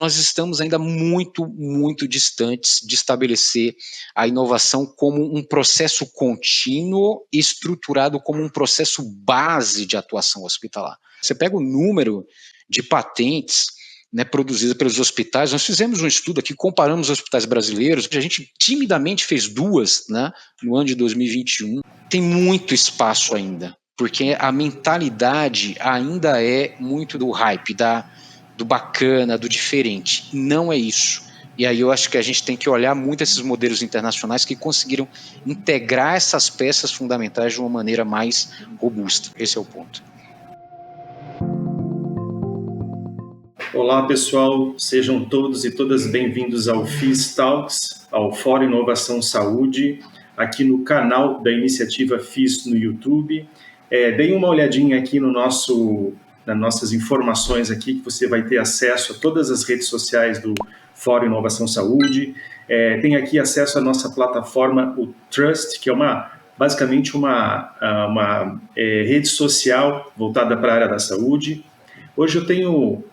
nós estamos ainda muito, muito distantes de estabelecer a inovação como um processo contínuo, estruturado como um processo base de atuação hospitalar. Você pega o número de patentes, né, produzidas pelos hospitais. Nós fizemos um estudo aqui, comparamos os hospitais brasileiros, a gente timidamente fez 2, né, no ano de 2021. Tem muito espaço ainda, porque a mentalidade ainda é muito do hype, do bacana, do diferente. Não é isso. E aí eu acho que a gente tem que olhar muito esses modelos internacionais que conseguiram integrar essas peças fundamentais de uma maneira mais robusta. Esse é o ponto. Olá pessoal, sejam todos e todas bem-vindos ao FIS Talks, ao Fórum Inovação Saúde, aqui no canal da iniciativa FIS no YouTube. Deem uma olhadinha aqui nas nossas informações aqui, que você vai ter acesso a todas as redes sociais do Fórum Inovação Saúde. Tem aqui acesso à nossa plataforma, o Trust, que é basicamente uma rede social voltada para a área da saúde. Hoje eu tenho o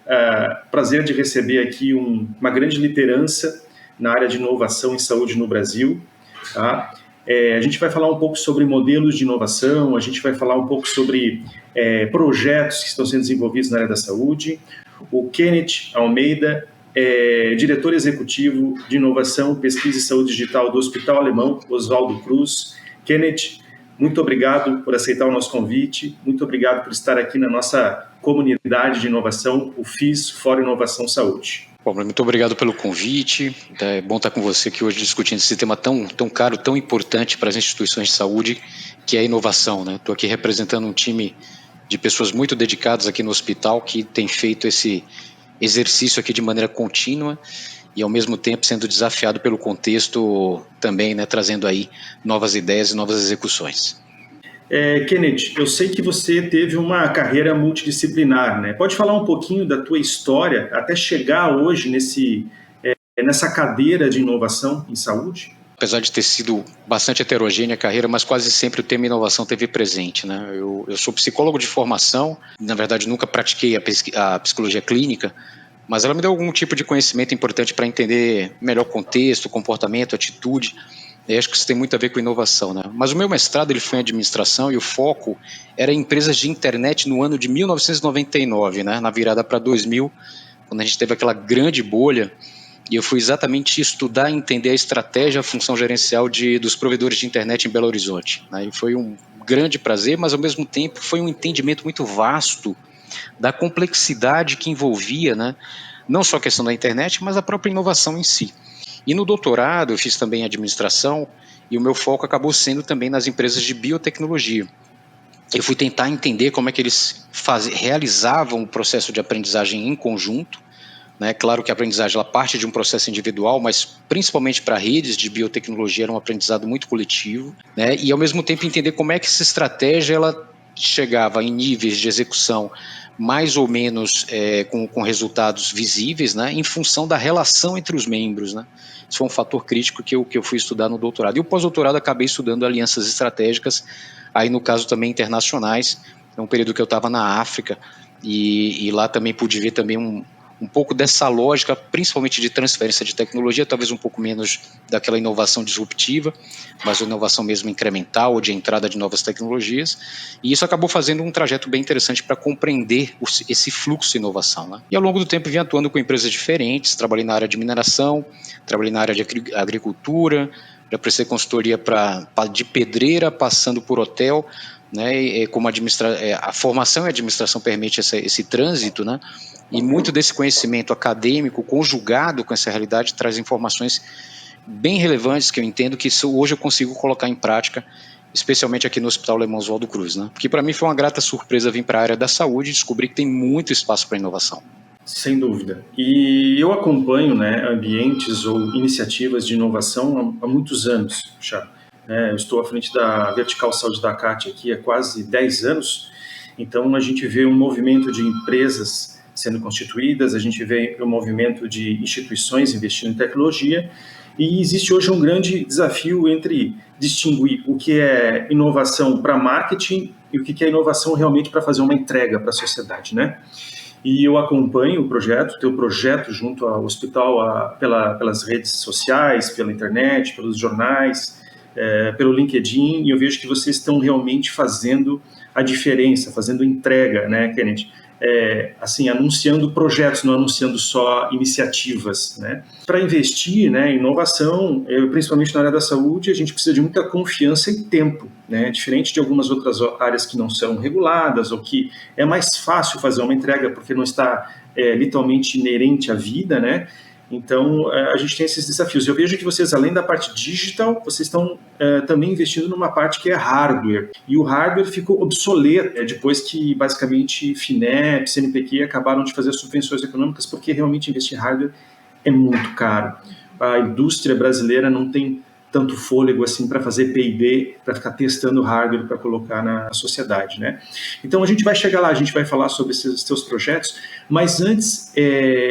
prazer de receber aqui uma grande liderança na área de inovação em saúde no Brasil. Tá? A gente vai falar um pouco sobre modelos de inovação, a gente vai falar um pouco sobre projetos que estão sendo desenvolvidos na área da saúde. O Kenneth Almeida, diretor executivo de inovação, pesquisa e saúde digital do Hospital Alemão Oswaldo Cruz. Kenneth, muito obrigado por aceitar o nosso convite, muito obrigado por estar aqui na nossa comunidade de inovação, o FIS, Fórum Inovação Saúde. Bom, muito obrigado pelo convite, é bom estar com você aqui hoje discutindo esse tema tão caro, tão importante para as instituições de saúde, que é a inovação, né? Estou aqui representando um time de pessoas muito dedicadas aqui no hospital, que tem feito esse exercício aqui de maneira contínua, e ao mesmo tempo sendo desafiado pelo contexto também, né, trazendo aí novas ideias e novas execuções. Kenneth, eu sei que você teve uma carreira multidisciplinar, né? Pode falar um pouquinho da tua história até chegar hoje nessa cadeira de inovação em saúde? Apesar de ter sido bastante heterogênea a carreira, mas quase sempre o tema inovação esteve presente, né? Eu sou psicólogo de formação, na verdade nunca pratiquei a psicologia clínica, mas ela me deu algum tipo de conhecimento importante para entender melhor o contexto, comportamento, atitude. Eu acho que isso tem muito a ver com inovação, né? Mas o meu mestrado ele foi em administração e o foco era em empresas de internet no ano de 1999, né? Na virada para 2000, quando a gente teve aquela grande bolha, e eu fui exatamente estudar e entender a estratégia, a função gerencial dos provedores de internet em Belo Horizonte, né? E foi um grande prazer, mas ao mesmo tempo foi um entendimento muito vasto da complexidade que envolvia, né, não só a questão da internet, mas a própria inovação em si. E no doutorado eu fiz também administração e o meu foco acabou sendo também nas empresas de biotecnologia. Eu fui tentar entender como é que eles realizavam o processo de aprendizagem em conjunto, né? Claro que a aprendizagem ela parte de um processo individual, mas principalmente para redes de biotecnologia era um aprendizado muito coletivo, né? E ao mesmo tempo entender como é que essa estratégia ela chegava em níveis de execução mais ou menos com resultados visíveis, né, em função da relação entre os membros, né. Isso foi um fator crítico que eu fui estudar no doutorado. E o pós-doutorado acabei estudando alianças estratégicas, aí no caso também internacionais. É um período que eu estava na África e lá também pude ver também um pouco dessa lógica, principalmente de transferência de tecnologia, talvez um pouco menos daquela inovação disruptiva, mas inovação mesmo incremental ou de entrada de novas tecnologias, e isso acabou fazendo um trajeto bem interessante para compreender esse fluxo de inovação, né? E ao longo do tempo vim atuando com empresas diferentes, trabalhei na área de mineração, trabalhei na área de agricultura, já prestei consultoria de pedreira, passando por hotel, né, e como a formação e a administração permite esse trânsito, né, e muito desse conhecimento acadêmico conjugado com essa realidade traz informações bem relevantes que eu entendo que hoje eu consigo colocar em prática, especialmente aqui no Hospital Alemão Oswaldo Cruz, né, porque para mim foi uma grata surpresa vir para a área da saúde e descobrir que tem muito espaço para inovação. Sem dúvida. E eu acompanho, né, ambientes ou iniciativas de inovação há muitos anos já. Eu estou à frente da Vertical Saúde da CAT aqui há quase 10 anos, então a gente vê um movimento de empresas sendo constituídas, a gente vê um movimento de instituições investindo em tecnologia, e existe hoje um grande desafio entre distinguir o que é inovação para marketing e o que é inovação realmente para fazer uma entrega para a sociedade, né? e eu acompanho o projeto, teu projeto junto ao hospital pelas redes sociais, pela internet, pelos jornais, pelo LinkedIn, e eu vejo que vocês estão realmente fazendo a diferença, fazendo entrega, né, Kenneth? Assim, anunciando projetos, não anunciando só iniciativas, né? Para investir, né, em inovação, principalmente na área da saúde, a gente precisa de muita confiança e tempo, né? Diferente de algumas outras áreas que não são reguladas ou que é mais fácil fazer uma entrega porque não está literalmente inerente à vida, né? Então, a gente tem esses desafios. Eu vejo que vocês, além da parte digital, vocês estão também investindo numa parte que é hardware. E o hardware ficou obsoleto depois que, basicamente, FINEP, CNPq acabaram de fazer subvenções econômicas, porque realmente investir em hardware é muito caro. A indústria brasileira não tem tanto fôlego assim para fazer P&D, para ficar testando hardware para colocar na sociedade, né? Então a gente vai chegar lá, a gente vai falar sobre esses teus projetos, mas antes,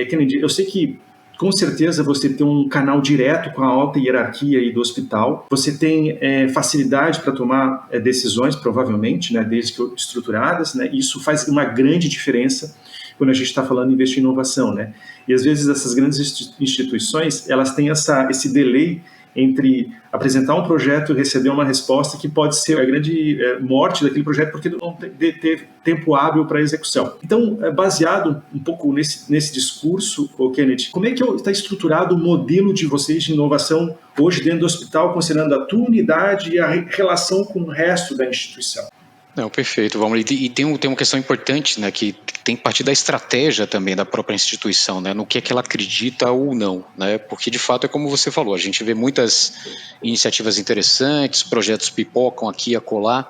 Kennedy, eu sei que com certeza você tem um canal direto com a alta hierarquia aí do hospital, você tem facilidade para tomar decisões, provavelmente, né, desde que estruturadas, né? Isso faz uma grande diferença quando a gente está falando em investir em inovação, né? E às vezes essas grandes instituições, elas têm esse delay entre apresentar um projeto e receber uma resposta que pode ser a grande morte daquele projeto porque não ter tempo hábil para execução. Então, baseado um pouco nesse discurso, Kenneth, como é que está estruturado o modelo de vocês de inovação hoje dentro do hospital, considerando a tua unidade e a relação com o resto da instituição? Não, perfeito. Vamos e tem uma questão importante, né, que tem que partir da estratégia também da própria instituição, né, no que é que ela acredita ou não, né, porque de fato é como você falou, a gente vê muitas iniciativas interessantes, projetos pipocam aqui e acolá,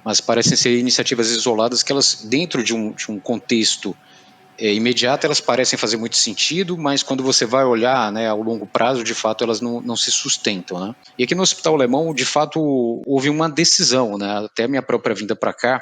mas parecem ser iniciativas isoladas que elas, dentro de um contexto imediato, elas parecem fazer muito sentido, mas quando você vai olhar, né, ao longo prazo, de fato, elas não se sustentam, né? E aqui no Hospital Alemão, de fato, houve uma decisão, né? Até a minha própria vinda para cá,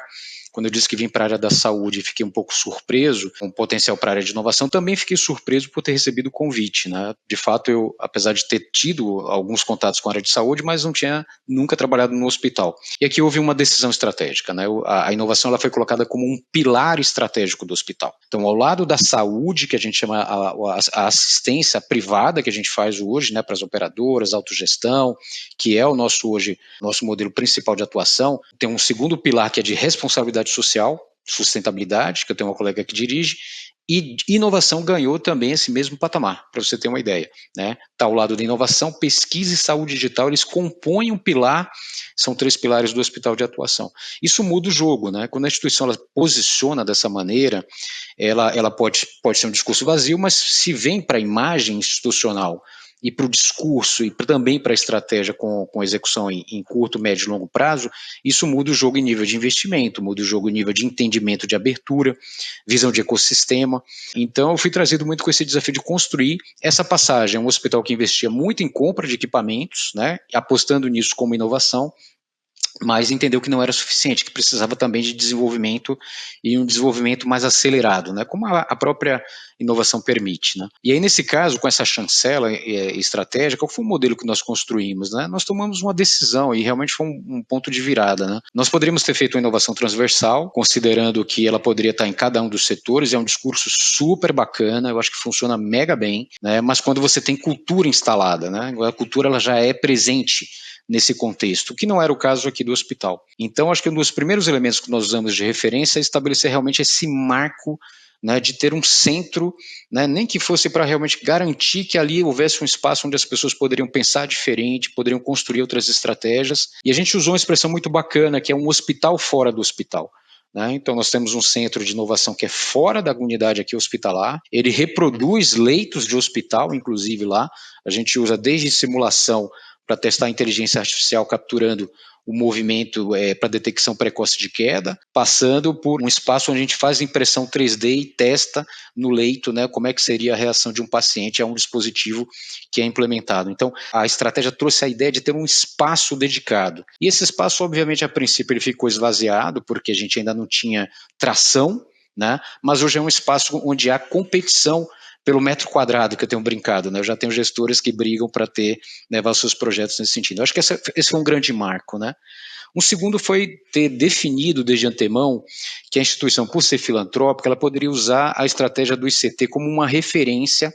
quando eu disse que vim para a área da saúde e fiquei um pouco surpreso com o potencial para a área de inovação, também fiquei surpreso por ter recebido o convite, né? De fato, eu, apesar de ter tido alguns contatos com a área de saúde, mas não tinha nunca trabalhado no hospital. E aqui houve uma decisão estratégica, né? A inovação ela foi colocada como um pilar estratégico do hospital. Então, ao lado da saúde, que a gente chama a assistência privada que a gente faz hoje, né, para as operadoras, autogestão, que é o nosso modelo principal de atuação, tem um segundo pilar que é de responsabilidade social, sustentabilidade, que eu tenho uma colega que dirige, e inovação ganhou também esse mesmo patamar, para você ter uma ideia, né? Tá ao lado da inovação, pesquisa e saúde digital, eles compõem um pilar, são 3 pilares do hospital de atuação. Isso muda o jogo, né? Quando a instituição ela posiciona dessa maneira, ela pode ser um discurso vazio, mas se vem para a imagem institucional e para o discurso e também para a estratégia com execução em curto, médio e longo prazo, isso muda o jogo em nível de investimento, muda o jogo em nível de entendimento de abertura, visão de ecossistema. Então eu fui trazido muito com esse desafio de construir essa passagem, um hospital que investia muito em compra de equipamentos, né, apostando nisso como inovação, mas entendeu que não era suficiente, que precisava também de desenvolvimento e um desenvolvimento mais acelerado, né, como a própria inovação permite, né. E aí nesse caso, com essa chancela estratégica, qual foi o modelo que nós construímos, né? Nós tomamos uma decisão e realmente foi um ponto de virada, né. Nós poderíamos ter feito uma inovação transversal, considerando que ela poderia estar em cada um dos setores, é um discurso super bacana, eu acho que funciona mega bem, né, mas quando você tem cultura instalada, né, a cultura ela já é presente nesse contexto, que não era o caso aqui do hospital. Então, acho que um dos primeiros elementos que nós usamos de referência é estabelecer realmente esse marco, né, de ter um centro, né, nem que fosse para realmente garantir que ali houvesse um espaço onde as pessoas poderiam pensar diferente, poderiam construir outras estratégias. E a gente usou uma expressão muito bacana, que é um hospital fora do hospital. Né? Então nós temos um centro de inovação que é fora da unidade aqui hospitalar, ele reproduz leitos de hospital, inclusive lá, a gente usa desde simulação para testar a inteligência artificial capturando o movimento para detecção precoce de queda, passando por um espaço onde a gente faz impressão 3D e testa no leito, né, como é que seria a reação de um paciente a um dispositivo que é implementado. Então, a estratégia trouxe a ideia de ter um espaço dedicado. E esse espaço, obviamente, a princípio ele ficou esvaziado, porque a gente ainda não tinha tração, né, mas hoje é um espaço onde há competição pelo metro quadrado, que eu tenho brincado, né? Eu já tenho gestores que brigam para levar seus projetos nesse sentido. Eu acho que esse foi um grande marco, né? Um segundo foi ter definido desde antemão que a instituição, por ser filantrópica, ela poderia usar a estratégia do ICT como uma referência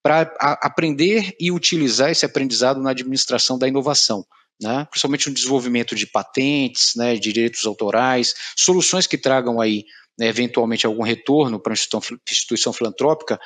para aprender e utilizar esse aprendizado na administração da inovação, né? Principalmente no desenvolvimento de patentes, né, de direitos autorais, soluções que tragam aí, né, eventualmente algum retorno para uma instituição filantrópica.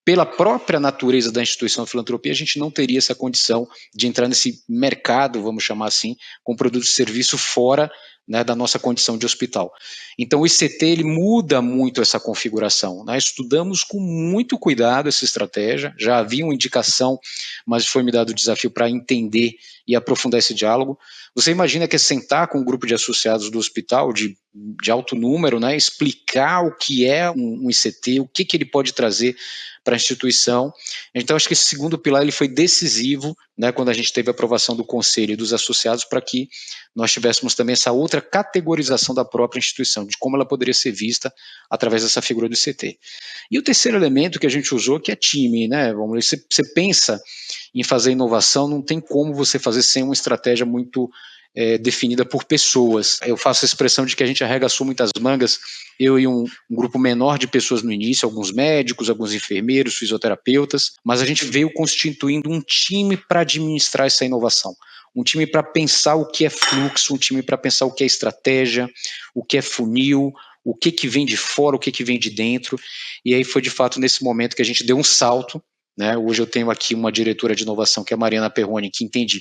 Pela própria natureza da instituição de filantropia, a gente não teria essa condição de entrar nesse mercado, vamos chamar assim, com produtos e serviços fora, né, da nossa condição de hospital. Então o ICT ele muda muito essa configuração. Nós estudamos com muito cuidado essa estratégia, já havia uma indicação, mas foi me dado o desafio para entender e aprofundar esse diálogo. Você imagina que é sentar com um grupo de associados do hospital de alto número, né, explicar o que é um ICT, o que ele pode trazer para a instituição. Então, acho que esse segundo pilar ele foi decisivo, né, quando a gente teve a aprovação do conselho e dos associados, para que nós tivéssemos também essa outra categorização da própria instituição, de como ela poderia ser vista através dessa figura do ICT. E o terceiro elemento que a gente usou, que é time, né, vamos dizer, você pensa em fazer inovação, não tem como você fazer sem uma estratégia muito definida por pessoas. Eu faço a expressão de que a gente arregaçou muitas mangas, eu e um grupo menor de pessoas no início, alguns médicos, alguns enfermeiros, fisioterapeutas, mas a gente veio constituindo um time para administrar essa inovação, um time para pensar o que é fluxo, um time para pensar o que é estratégia, o que é funil, o que vem de fora, o que vem de dentro, e aí foi de fato nesse momento que a gente deu um salto, né? Hoje eu tenho aqui uma diretora de inovação, que é a Mariana Perroni, que entende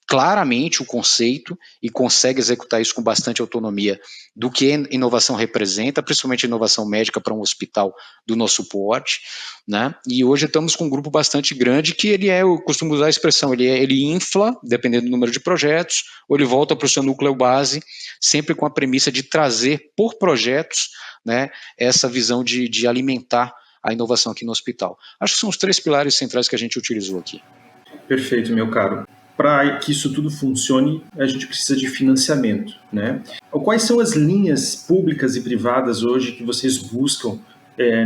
claramente o conceito e consegue executar isso com bastante autonomia do que inovação representa, principalmente inovação médica para um hospital do nosso porte, né? E hoje estamos com um grupo bastante grande que eu costumo usar a expressão, ele infla, dependendo do número de projetos, ou ele volta para o seu núcleo base, sempre com a premissa de trazer por projetos, né, essa visão de alimentar a inovação aqui no hospital. Acho que são os 3 pilares centrais que a gente utilizou aqui. Perfeito, meu caro. Para que isso tudo funcione, a gente precisa de financiamento, né? Quais são as linhas públicas e privadas hoje que vocês buscam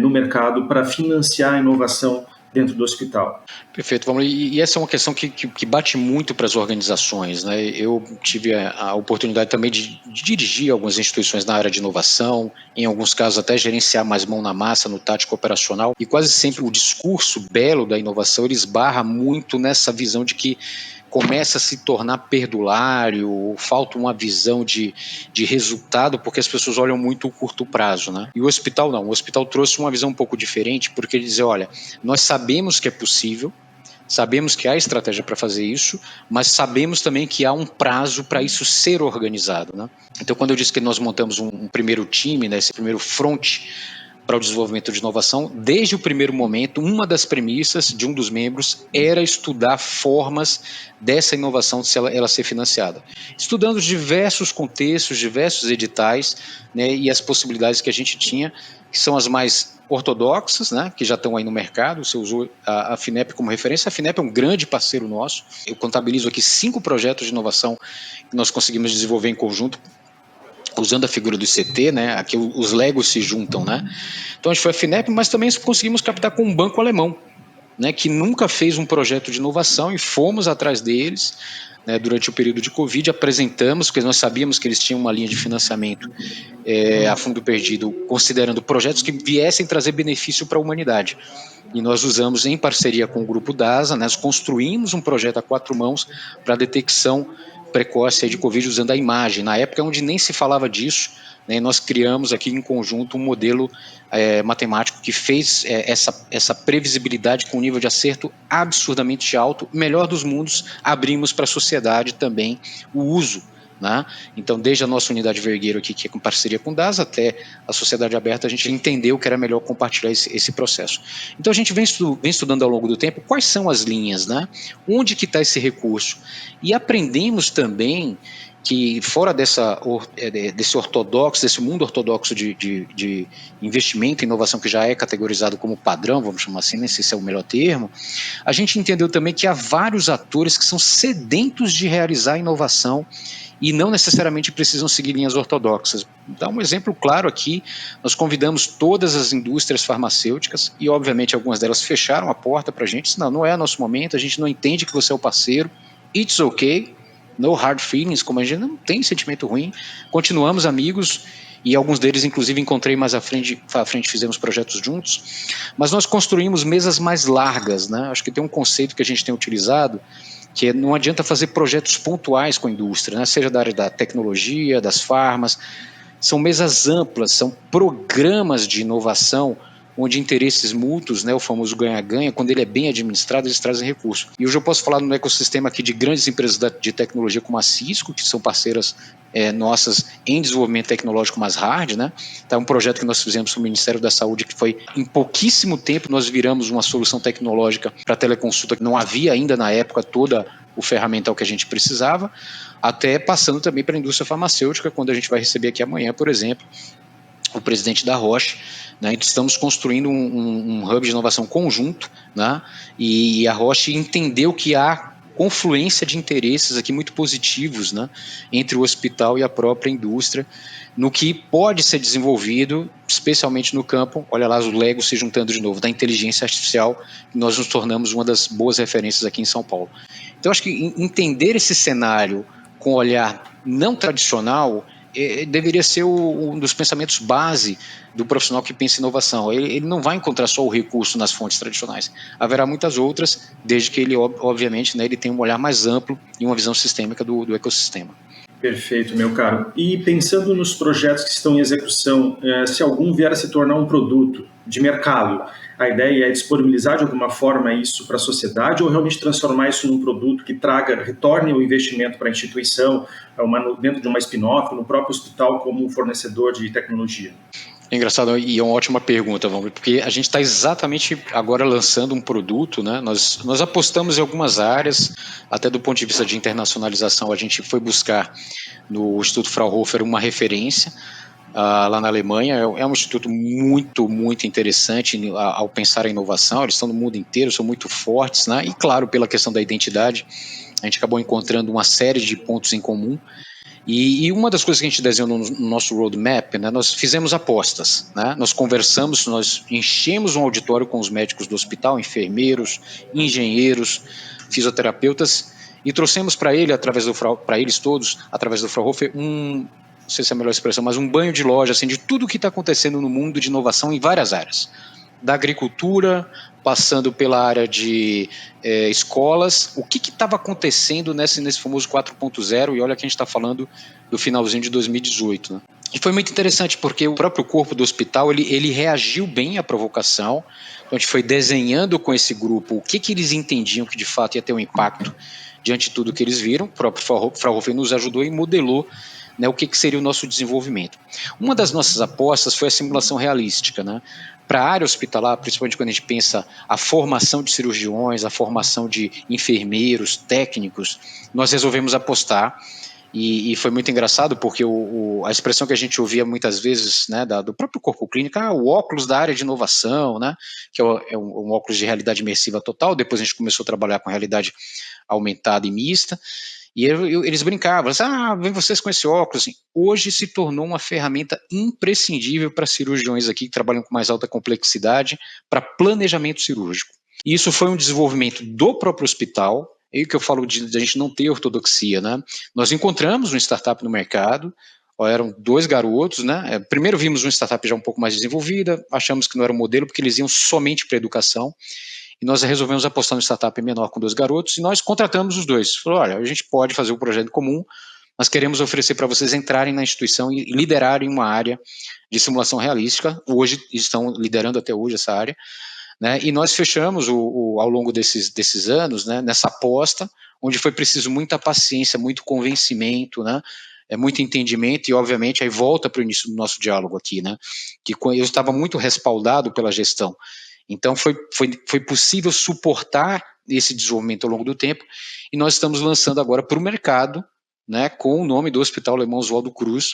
no mercado para financiar a inovação dentro do hospital? Perfeito, vamos. E essa é uma questão que bate muito para as organizações, né? Eu tive a oportunidade também de dirigir algumas instituições na área de inovação, em alguns casos até gerenciar mais mão na massa no tático operacional, e quase sempre o discurso belo da inovação ele esbarra muito nessa visão de que começa a se tornar perdulário, falta uma visão de resultado, porque as pessoas olham muito o curto prazo, né? E o hospital não, o hospital trouxe uma visão um pouco diferente, porque ele dizia, olha, nós sabemos que é possível, sabemos que há estratégia para fazer isso, mas sabemos também que há um prazo para isso ser organizado, né? Então, quando eu disse que nós montamos um primeiro time, né, esse primeiro front para o desenvolvimento de inovação, desde o primeiro momento, uma das premissas de um dos membros era estudar formas dessa inovação ela ser financiada. Estudando diversos contextos, diversos editais, né, e as possibilidades que a gente tinha, que são as mais ortodoxas, né, que já estão aí no mercado. Você usou a FINEP como referência. A FINEP é um grande parceiro nosso. Eu contabilizo aqui 5 projetos de inovação que nós conseguimos desenvolver em conjunto, usando a figura do ICT, né, aqui os Legos se juntam, né? Então a gente foi a FINEP, mas também conseguimos captar com um banco alemão, né, que nunca fez um projeto de inovação, e fomos atrás deles, né, durante o período de Covid, apresentamos, porque nós sabíamos que eles tinham uma linha de financiamento a fundo perdido, considerando projetos que viessem trazer benefício para a humanidade. E nós usamos, em parceria com o grupo DASA, nós construímos um projeto a 4 mãos para detecção precoce de Covid usando a imagem. Na época onde nem se falava disso, né, nós criamos aqui em conjunto um modelo matemático que fez essa previsibilidade com um nível de acerto absurdamente alto, melhor dos mundos. Abrimos para a sociedade também o uso, né? Então, desde a nossa unidade Vergueiro aqui, que é com parceria com o DAS, até a sociedade aberta, a gente entendeu que era melhor compartilhar esse processo. Então, a gente vem estudando ao longo do tempo quais são as linhas, né? Onde que está esse recurso? E aprendemos também que fora desse ortodoxo, desse mundo ortodoxo de investimento e inovação que já é categorizado como padrão, vamos chamar assim, nem sei se é o melhor termo, a gente entendeu também que há vários atores que são sedentos de realizar inovação e não necessariamente precisam seguir linhas ortodoxas. Dá um exemplo claro aqui, nós convidamos todas as indústrias farmacêuticas e obviamente algumas delas fecharam a porta para a gente, não é nosso momento, a gente não entende que você é o parceiro, it's okay, no hard feelings, como a gente não tem sentimento ruim, continuamos amigos e alguns deles inclusive encontrei mais à frente fizemos projetos juntos, mas nós construímos mesas mais largas, né? Acho que tem um conceito que a gente tem utilizado, que não adianta fazer projetos pontuais com a indústria, né? Seja da área da tecnologia, das farmas, são mesas amplas, são programas de inovação onde interesses mútuos, né, o famoso ganha-ganha, quando ele é bem administrado, eles trazem recurso. E hoje eu posso falar no ecossistema aqui de grandes empresas de tecnologia como a Cisco, que são parceiras nossas em desenvolvimento tecnológico mais hard, né? Tá um projeto que nós fizemos com o Ministério da Saúde que foi, em pouquíssimo tempo, nós viramos uma solução tecnológica para teleconsulta que não havia ainda na época toda o ferramental que a gente precisava, até passando também para a indústria farmacêutica, quando a gente vai receber aqui amanhã, por exemplo, o presidente da Roche, né? Estamos construindo um hub de inovação conjunto, né? E a Roche entendeu que há confluência de interesses aqui muito positivos, né? Entre o hospital e a própria indústria, no que pode ser desenvolvido, especialmente no campo, olha lá os Legos se juntando de novo, da inteligência artificial, nós nos tornamos uma das boas referências aqui em São Paulo. Então, acho que entender esse cenário com olhar não tradicional deveria ser um dos pensamentos base do profissional que pensa em inovação. Ele não vai encontrar só o recurso nas fontes tradicionais. Haverá muitas outras, desde que ele, obviamente, né, ele tenha um olhar mais amplo e uma visão sistêmica do ecossistema. Perfeito, meu caro. E pensando nos projetos que estão em execução, se algum vier a se tornar um produto de mercado, a ideia é disponibilizar de alguma forma isso para a sociedade ou realmente transformar isso num produto que retorne o investimento para a instituição, dentro de uma spin-off, no próprio hospital como um fornecedor de tecnologia? É engraçado e é uma ótima pergunta, Vamos, porque a gente está exatamente agora lançando um produto, né? Nós apostamos em algumas áreas, até do ponto de vista de internacionalização, a gente foi buscar no Instituto Fraunhofer uma referência lá na Alemanha. É um instituto muito, muito interessante ao pensar em inovação, eles estão no mundo inteiro, são muito fortes, né? E claro, pela questão da identidade, a gente acabou encontrando uma série de pontos em comum. E uma das coisas que a gente desenhou no nosso roadmap, né, nós fizemos apostas, né, nós conversamos, nós enchemos um auditório com os médicos do hospital, enfermeiros, engenheiros, fisioterapeutas, e trouxemos para eles todos, através do Fraunhofer, não sei se é a melhor expressão, mas um banho de loja assim, de tudo o que está acontecendo no mundo de inovação em várias áreas. Da agricultura, passando pela área de escolas, o que estava acontecendo nesse famoso 4.0, e olha que a gente está falando do finalzinho de 2018. Né? E foi muito interessante, porque o próprio corpo do hospital, ele reagiu bem à provocação, então a gente foi desenhando com esse grupo o que eles entendiam que de fato ia ter um impacto diante de tudo que eles viram, o próprio Fraunhofer nos ajudou e modelou, né, o que seria o nosso desenvolvimento. Uma das nossas apostas foi a simulação realística, né? Para a área hospitalar, principalmente quando a gente pensa a formação de cirurgiões, a formação de enfermeiros, técnicos, nós resolvemos apostar e foi muito engraçado porque a expressão que a gente ouvia muitas vezes, né, do próprio corpo clínico, o óculos da área de inovação, né, que é um óculos de realidade imersiva total, depois a gente começou a trabalhar com realidade aumentada e mista, e eles brincavam, vem vocês com esse óculos. Assim, hoje se tornou uma ferramenta imprescindível para cirurgiões aqui que trabalham com mais alta complexidade, para planejamento cirúrgico. E isso foi um desenvolvimento do próprio hospital, é o que eu falo de a gente não ter ortodoxia, né? Nós encontramos uma startup no mercado, eram 2 garotos, né? Primeiro vimos uma startup já um pouco mais desenvolvida, achamos que não era um modelo porque eles iam somente para educação, e nós resolvemos apostar no startup menor com 2 garotos, e nós contratamos os 2. Falou, olha, a gente pode fazer um projeto comum, nós queremos oferecer para vocês entrarem na instituição e liderarem uma área de simulação realística, hoje estão liderando até hoje essa área, né? E nós fechamos ao longo desses anos, né, nessa aposta, onde foi preciso muita paciência, muito convencimento, né? Muito entendimento e, obviamente, aí volta para o início do nosso diálogo aqui, né? Que eu estava muito respaldado pela gestão. Então, foi possível suportar esse desenvolvimento ao longo do tempo e nós estamos lançando agora para o mercado, né, com o nome do Hospital Alemão Oswaldo Cruz,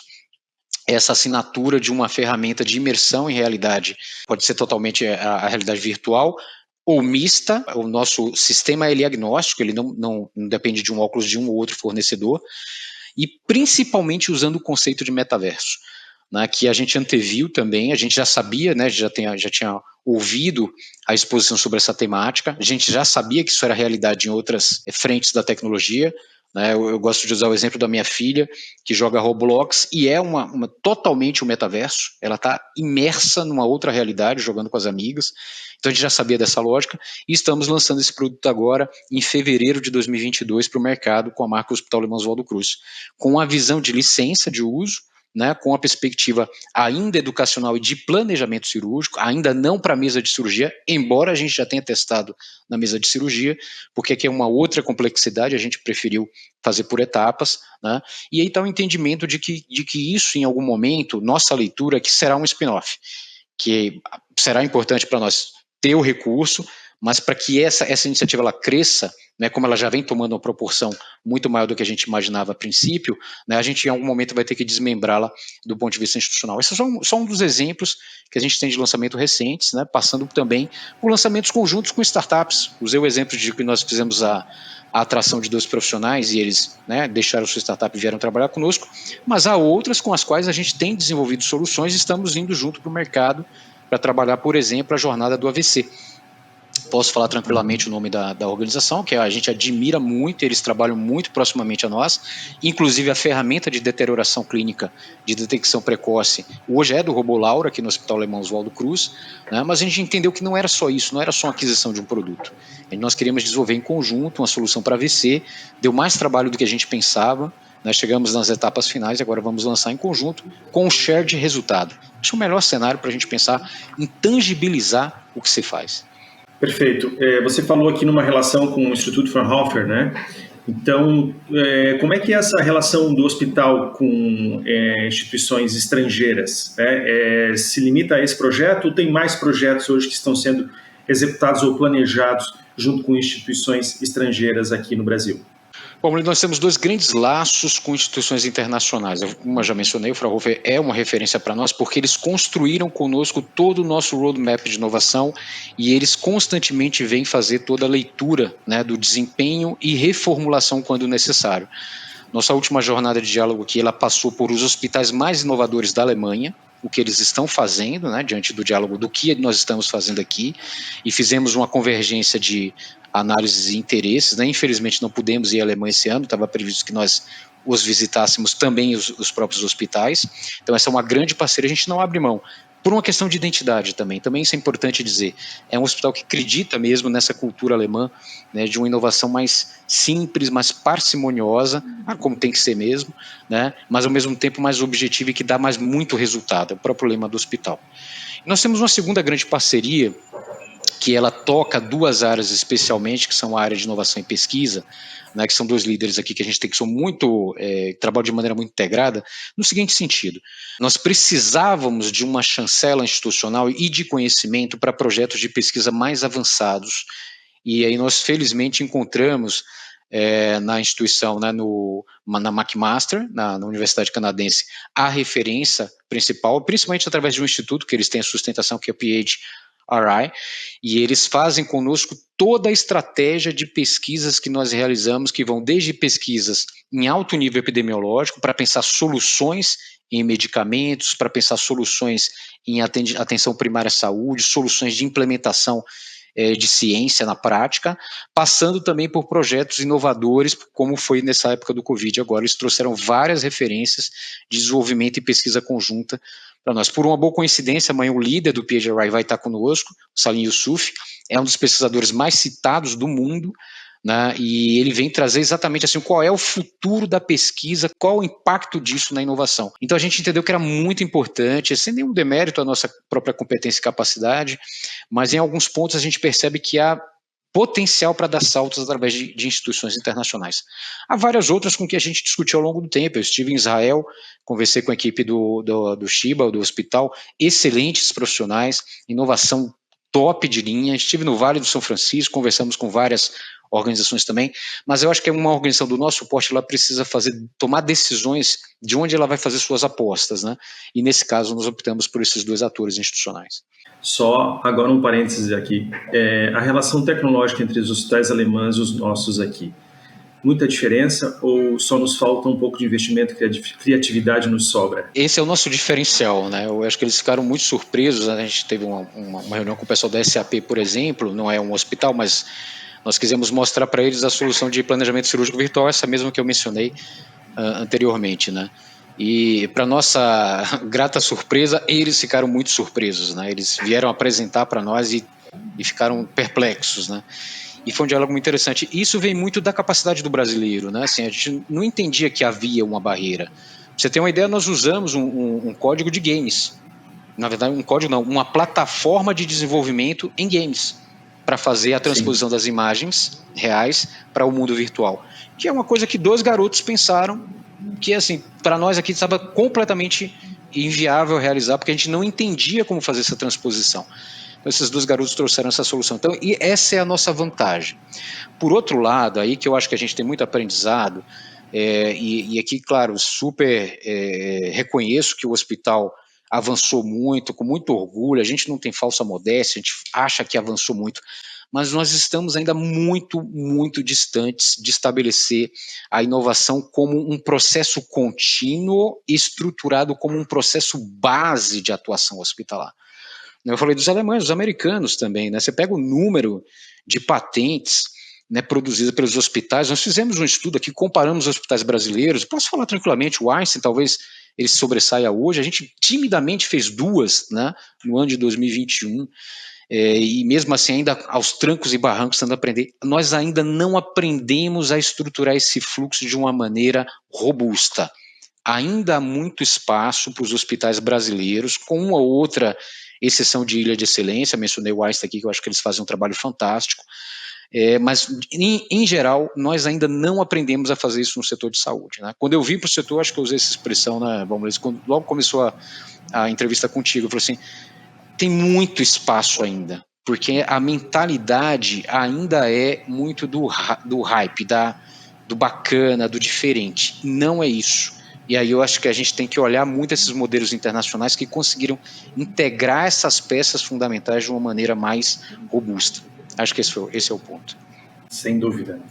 essa assinatura de uma ferramenta de imersão em realidade, pode ser totalmente a realidade virtual, ou mista. O nosso sistema ele é agnóstico, ele não depende de um óculos de um ou outro fornecedor, e principalmente usando o conceito de metaverso, né, que a gente anteviu também, a gente já sabia, né, já tinha ouvido a exposição sobre essa temática, a gente já sabia que isso era realidade em outras frentes da tecnologia, né, eu gosto de usar o exemplo da minha filha, que joga Roblox, e é totalmente um metaverso, ela está imersa numa outra realidade, jogando com as amigas, então a gente já sabia dessa lógica, e estamos lançando esse produto agora, em fevereiro de 2022, para o mercado, com a marca Hospital Alemão Oswaldo Cruz, com a visão de licença de uso, né, com a perspectiva ainda educacional e de planejamento cirúrgico, ainda não para a mesa de cirurgia, embora a gente já tenha testado na mesa de cirurgia, porque aqui é uma outra complexidade, a gente preferiu fazer por etapas, né, e aí está o entendimento de que isso, em algum momento, nossa leitura, que será um spin-off, que será importante para nós ter o recurso, mas para que essa iniciativa ela cresça, né, como ela já vem tomando uma proporção muito maior do que a gente imaginava a princípio, né, a gente em algum momento vai ter que desmembrá-la do ponto de vista institucional. Esse é só um dos exemplos que a gente tem de lançamento recentes, né, passando também por lançamentos conjuntos com startups. Usei o exemplo de que nós fizemos a atração de 2 profissionais e eles, né, deixaram sua startup e vieram trabalhar conosco, mas há outras com as quais a gente tem desenvolvido soluções e estamos indo junto para o mercado para trabalhar, por exemplo, a jornada do AVC. Posso falar tranquilamente o nome da organização, que a gente admira muito, eles trabalham muito proximamente a nós, inclusive a ferramenta de deterioração clínica de detecção precoce, hoje é do RoboLaura, aqui no Hospital Alemão Oswaldo Cruz, né, mas a gente entendeu que não era só isso, não era só a aquisição de um produto. Nós queríamos desenvolver em conjunto uma solução para AVC, deu mais trabalho do que a gente pensava, nós chegamos nas etapas finais e agora vamos lançar em conjunto com um share de resultado. Acho o melhor cenário para a gente pensar em tangibilizar o que se faz. Perfeito. Você falou aqui numa relação com o Instituto Fraunhofer, né? Então, como é que é essa relação do hospital com instituições estrangeiras? Né? Se limita a esse projeto ou tem mais projetos hoje que estão sendo executados ou planejados junto com instituições estrangeiras aqui no Brasil? Bom, nós temos 2 grandes laços com instituições internacionais. Como eu já mencionei, o Fraunhofer é uma referência para nós porque eles construíram conosco todo o nosso roadmap de inovação e eles constantemente vêm fazer toda a leitura, né, do desempenho e reformulação quando necessário. Nossa última jornada de diálogo aqui, ela passou por os hospitais mais inovadores da Alemanha, o que eles estão fazendo, né, diante do diálogo do que nós estamos fazendo aqui, e fizemos uma convergência de análises e interesses, né, infelizmente não pudemos ir à Alemanha esse ano, estava previsto que nós os visitássemos também os próprios hospitais, então essa é uma grande parceria, a gente não abre mão, por uma questão de identidade também isso é importante dizer, é um hospital que acredita mesmo nessa cultura alemã, né, de uma inovação mais simples, mais parcimoniosa, como tem que ser mesmo, né, mas ao mesmo tempo mais objetiva e que dá muito resultado, é o próprio lema do hospital. E nós temos uma segunda grande parceria, que ela toca 2 áreas especialmente, que são a área de inovação e pesquisa, né, que são 2 líderes aqui que a gente tem que são muito, trabalham de maneira muito integrada, no seguinte sentido, nós precisávamos de uma chancela institucional e de conhecimento para projetos de pesquisa mais avançados, e aí nós felizmente encontramos na instituição, né, na McMaster, na Universidade Canadense, a referência principal, principalmente através de um instituto que eles têm a sustentação, que é o PHRI, e eles fazem conosco toda a estratégia de pesquisas que nós realizamos, que vão desde pesquisas em alto nível epidemiológico, para pensar soluções em medicamentos, para pensar soluções em atenção primária à saúde, soluções de implementação de ciência na prática, passando também por projetos inovadores, como foi nessa época do Covid. Agora eles trouxeram várias referências de desenvolvimento e pesquisa conjunta para nós. Por uma boa coincidência, amanhã o líder do PHRI vai estar conosco, o Salim Yousuf, é um dos pesquisadores mais citados do mundo, né, e ele vem trazer exatamente assim, qual é o futuro da pesquisa, qual o impacto disso na inovação. Então a gente entendeu que era muito importante, sem nenhum demérito à nossa própria competência e capacidade, mas em alguns pontos a gente percebe que há potencial para dar saltos através de instituições internacionais. Há várias outras com que a gente discutiu ao longo do tempo. Eu estive em Israel, conversei com a equipe do Shiba, do hospital, excelentes profissionais, inovação top de linha. Estive no Vale do São Francisco, conversamos com várias organizações também, mas eu acho que uma organização do nosso porte, ela precisa tomar decisões de onde ela vai fazer suas apostas, né? E nesse caso nós optamos por esses 2 atores institucionais. Só agora um parênteses aqui, a relação tecnológica entre os hospitais alemães e os nossos aqui, muita diferença ou só nos falta um pouco de investimento, criatividade nos sobra? Esse é o nosso diferencial, né? Eu acho que eles ficaram muito surpresos, né? A gente teve uma reunião com o pessoal da SAP, por exemplo, não é um hospital, mas nós quisemos mostrar para eles a solução de planejamento cirúrgico virtual, essa mesma que eu mencionei anteriormente, né? E para nossa grata surpresa, eles ficaram muito surpresos, né? Eles vieram apresentar para nós e ficaram perplexos, né? E foi um diálogo muito interessante. Isso vem muito da capacidade do brasileiro, né? Assim, a gente não entendia que havia uma barreira. Pra você ter uma ideia, nós usamos um código de games. Na verdade, um código não, uma plataforma de desenvolvimento em games para fazer a transposição das imagens reais para o mundo virtual. Que é uma coisa que 2 garotos pensaram que, assim, para nós aqui estava completamente inviável realizar, porque a gente não entendia como fazer essa transposição. Então, esses 2 garotos trouxeram essa solução. Então, e essa é a nossa vantagem. Por outro lado, aí que eu acho que a gente tem muito aprendizado, e aqui, claro, super reconheço que o hospital avançou muito, com muito orgulho, a gente não tem falsa modéstia, a gente acha que avançou muito, mas nós estamos ainda muito, muito distantes de estabelecer a inovação como um processo contínuo, estruturado como um processo base de atuação hospitalar. Eu falei dos alemães, dos americanos também, né? Você pega o número de patentes, né, produzidas pelos hospitais. Nós fizemos um estudo aqui, comparamos os hospitais brasileiros. Posso falar tranquilamente, o Einstein talvez ele sobressaia hoje. A gente timidamente fez 2, né, no ano de 2021, e mesmo assim ainda aos trancos e barrancos tentando aprender. Nós ainda não aprendemos a estruturar esse fluxo de uma maneira robusta. Ainda há muito espaço para os hospitais brasileiros, com uma ou outra exceção de ilha de excelência. Mencionei o Einstein aqui, que eu acho que eles fazem um trabalho fantástico, mas em geral nós ainda não aprendemos a fazer isso no setor de saúde, né? Quando eu vim para o setor, acho que eu usei essa expressão, né, vamos dizer, quando logo começou a entrevista contigo, eu falei assim, tem muito espaço ainda, porque a mentalidade ainda é muito do hype, do bacana, do diferente. Não é isso. E aí eu acho que a gente tem que olhar muito esses modelos internacionais que conseguiram integrar essas peças fundamentais de uma maneira mais robusta. Acho que esse é o ponto. Sem dúvida.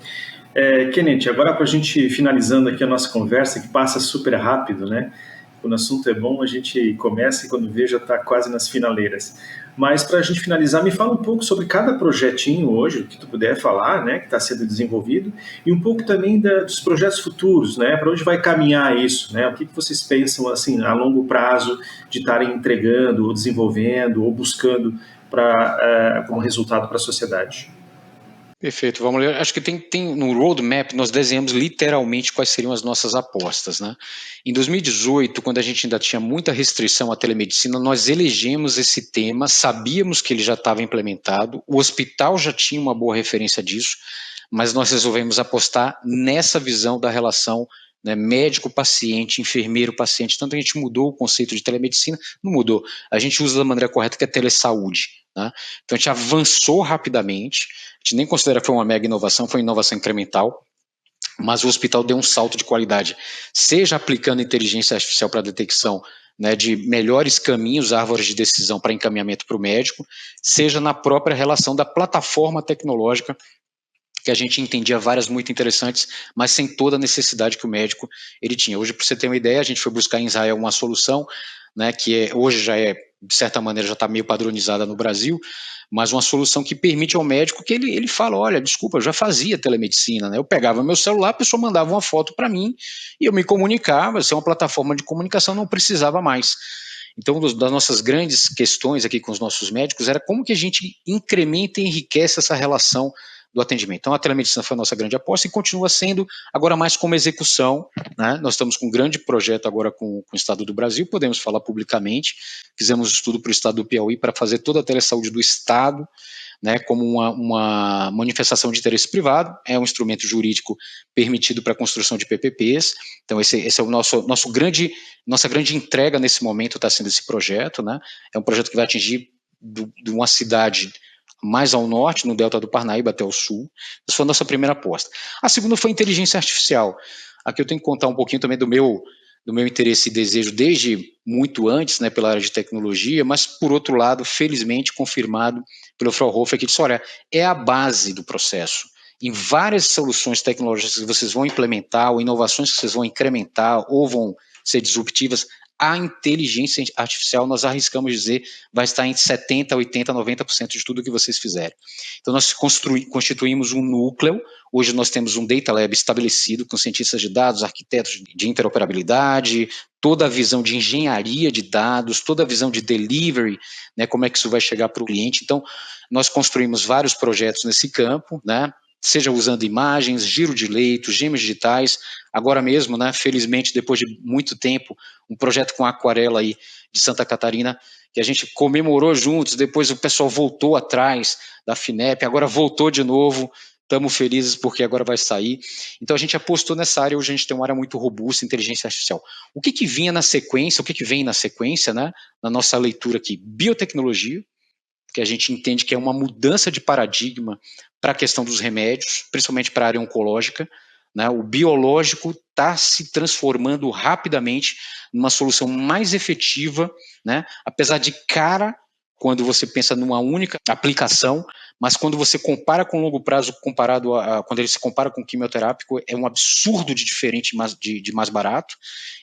Kenneth, agora para a gente finalizando aqui a nossa conversa, que passa super rápido, né? Quando o assunto é bom, a gente começa e quando vê já está quase nas finaleiras. Mas para a gente finalizar, me fala um pouco sobre cada projetinho hoje, o que tu puder falar, né, que está sendo desenvolvido, e um pouco também dos projetos futuros, né, para onde vai caminhar isso, né, o que vocês pensam assim a longo prazo de estarem entregando, ou desenvolvendo, ou buscando como resultado para a sociedade. Perfeito, vamos ler. Acho que tem no roadmap, nós desenhamos literalmente quais seriam as nossas apostas, né? Em 2018, quando a gente ainda tinha muita restrição à telemedicina, nós elegemos esse tema, sabíamos que ele já estava implementado, o hospital já tinha uma boa referência disso, mas nós resolvemos apostar nessa visão da relação, né, médico-paciente, enfermeiro-paciente. Tanto a gente mudou o conceito de telemedicina, não mudou, a gente usa da maneira correta, que é telesaúde, né? Então a gente avançou rapidamente, a gente nem considera que foi uma mega inovação, foi uma inovação incremental, mas o hospital deu um salto de qualidade, seja aplicando inteligência artificial para detecção, né, de melhores caminhos, árvores de decisão para encaminhamento para o médico, seja na própria relação da plataforma tecnológica, que a gente entendia várias muito interessantes, mas sem toda a necessidade que o médico ele tinha. Hoje, para você ter uma ideia, a gente foi buscar em Israel uma solução, né, que hoje já é, de certa maneira, já está meio padronizada no Brasil, mas uma solução que permite ao médico que ele fala, olha, desculpa, eu já fazia telemedicina, né? Eu pegava meu celular, a pessoa mandava uma foto para mim e eu me comunicava, ser uma plataforma de comunicação, não precisava mais. Então, das nossas grandes questões aqui com os nossos médicos era como que a gente incrementa e enriquece essa relação do atendimento. Então, a telemedicina foi a nossa grande aposta e continua sendo agora mais como execução, né? Nós estamos com um grande projeto agora com o Estado do Brasil, podemos falar publicamente, fizemos estudo para o Estado do Piauí para fazer toda a telesaúde do Estado, né, como uma manifestação de interesse privado, é um instrumento jurídico permitido para a construção de PPPs, então esse é o nossa grande entrega nesse momento está sendo esse projeto, né, é um projeto que vai atingir de uma cidade mais ao norte, no delta do Parnaíba até o sul. Essa foi a nossa primeira aposta. A segunda foi a inteligência artificial. Aqui eu tenho que contar um pouquinho também do meu interesse e desejo desde muito antes, né, pela área de tecnologia, mas, por outro lado, felizmente confirmado pelo Fraunhofer, que disse, olha, é a base do processo. Em várias soluções tecnológicas que vocês vão implementar, ou inovações que vocês vão incrementar, ou vão ser disruptivas, a inteligência artificial, nós arriscamos dizer, vai estar entre 70%, 80%, 90% de tudo que vocês fizerem. Então, nós constituímos um núcleo. Hoje nós temos um Data Lab estabelecido com cientistas de dados, arquitetos de interoperabilidade, toda a visão de engenharia de dados, toda a visão de delivery, né, como é que isso vai chegar para o cliente. Então, nós construímos vários projetos nesse campo, né, seja usando imagens, giro de leito, gêmeos digitais. Agora mesmo, né, felizmente, depois de muito tempo, um projeto com aquarela aí de Santa Catarina, que a gente comemorou juntos, depois o pessoal voltou atrás da FINEP, agora voltou de novo, estamos felizes porque agora vai sair. Então a gente apostou nessa área, hoje a gente tem uma área muito robusta, inteligência artificial. O que vinha na sequência, o que vem na sequência, né, na nossa leitura aqui? Biotecnologia, que a gente entende que é uma mudança de paradigma para a questão dos remédios, principalmente para a área oncológica, né? O biológico está se transformando rapidamente numa solução mais efetiva, né? Apesar de cara, quando você pensa numa única aplicação, mas quando você compara com longo prazo, quando ele se compara com o quimioterápico, é um absurdo de diferente de mais barato.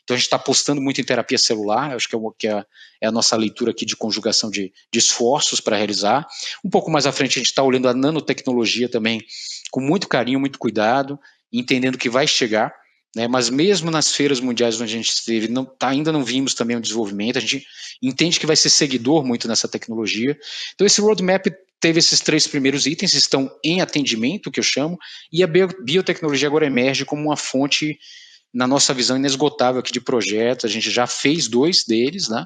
Então a gente está apostando muito em terapia celular, acho que é a nossa leitura aqui de conjugação de esforços para realizar. Um pouco mais à frente a gente está olhando a nanotecnologia também com muito carinho, muito cuidado, entendendo que vai chegar, né, mas mesmo nas feiras mundiais onde a gente esteve, ainda não vimos também o desenvolvimento, a gente entende que vai ser seguidor muito nessa tecnologia. Então esse roadmap teve esses 3 primeiros itens, estão em atendimento, que eu chamo, e a biotecnologia agora emerge como uma fonte, na nossa visão, inesgotável aqui de projetos. A gente já fez 2 deles, né,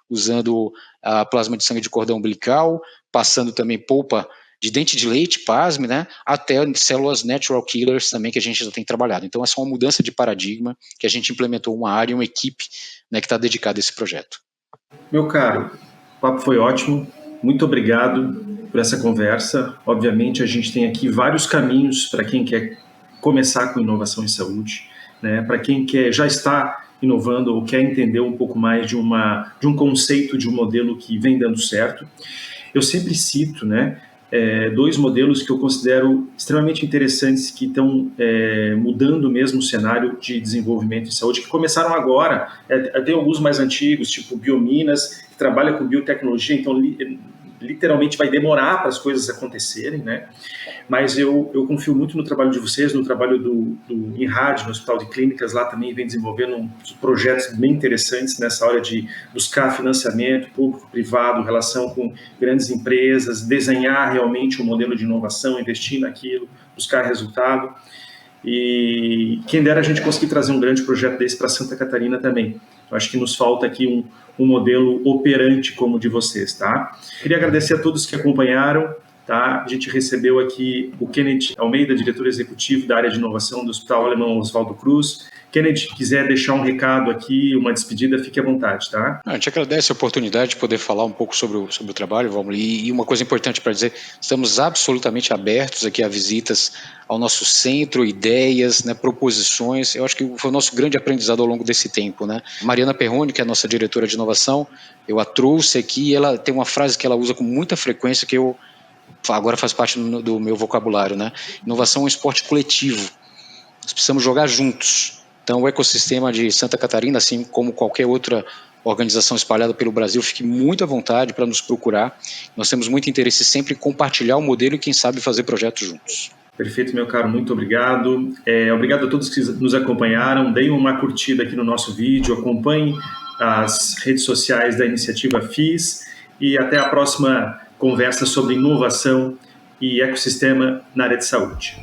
usando a plasma de sangue de cordão umbilical, passando também polpa de dente de leite, pasme, né, até células natural killers também, que a gente já tem trabalhado. Então, essa é uma mudança de paradigma que a gente implementou uma área, uma equipe, né, que está dedicada a esse projeto. Meu caro, o papo foi ótimo. Muito obrigado por essa conversa. Obviamente, a gente tem aqui vários caminhos para quem quer começar com inovação em saúde, né, para quem já está inovando ou quer entender um pouco mais de um conceito, de um modelo que vem dando certo. Eu sempre cito, né, 2 modelos que eu considero extremamente interessantes, que estão mudando mesmo o cenário de desenvolvimento em saúde, que começaram agora. Tem alguns mais antigos, tipo Biominas, que trabalha com biotecnologia, então literalmente vai demorar para as coisas acontecerem, né? Mas eu confio muito no trabalho de vocês, no trabalho do INRAD, no Hospital de Clínicas, lá também vem desenvolvendo projetos bem interessantes nessa hora de buscar financiamento público-privado, relação com grandes empresas, desenhar realmente um modelo de inovação, investir naquilo, buscar resultado. E quem dera a gente conseguir trazer um grande projeto desse para Santa Catarina também. Eu acho que nos falta aqui um modelo operante como o de vocês, tá? Queria agradecer a todos que acompanharam, tá? A gente recebeu aqui o Kenneth Almeida, diretor executivo da área de inovação do Hospital Alemão Oswaldo Cruz. Kenneth, quiser deixar um recado aqui, uma despedida, fique à vontade, tá? A gente agradece a oportunidade de poder falar um pouco sobre o trabalho, vamos, e uma coisa importante para dizer, estamos absolutamente abertos aqui a visitas ao nosso centro, ideias, né, proposições. Eu acho que foi o nosso grande aprendizado ao longo desse tempo, né? Mariana Perrone, que é a nossa diretora de inovação, eu a trouxe aqui, e ela tem uma frase que ela usa com muita frequência, que agora faz parte do meu vocabulário, né? Inovação é um esporte coletivo, nós precisamos jogar juntos. Então, o ecossistema de Santa Catarina, assim como qualquer outra organização espalhada pelo Brasil, fique muito à vontade para nos procurar. Nós temos muito interesse sempre em compartilhar o modelo e, quem sabe, fazer projetos juntos. Perfeito, meu caro, muito obrigado. Obrigado a todos que nos acompanharam. Deem uma curtida aqui no nosso vídeo, acompanhem as redes sociais da iniciativa FIS e até a próxima conversa sobre inovação e ecossistema na área de saúde.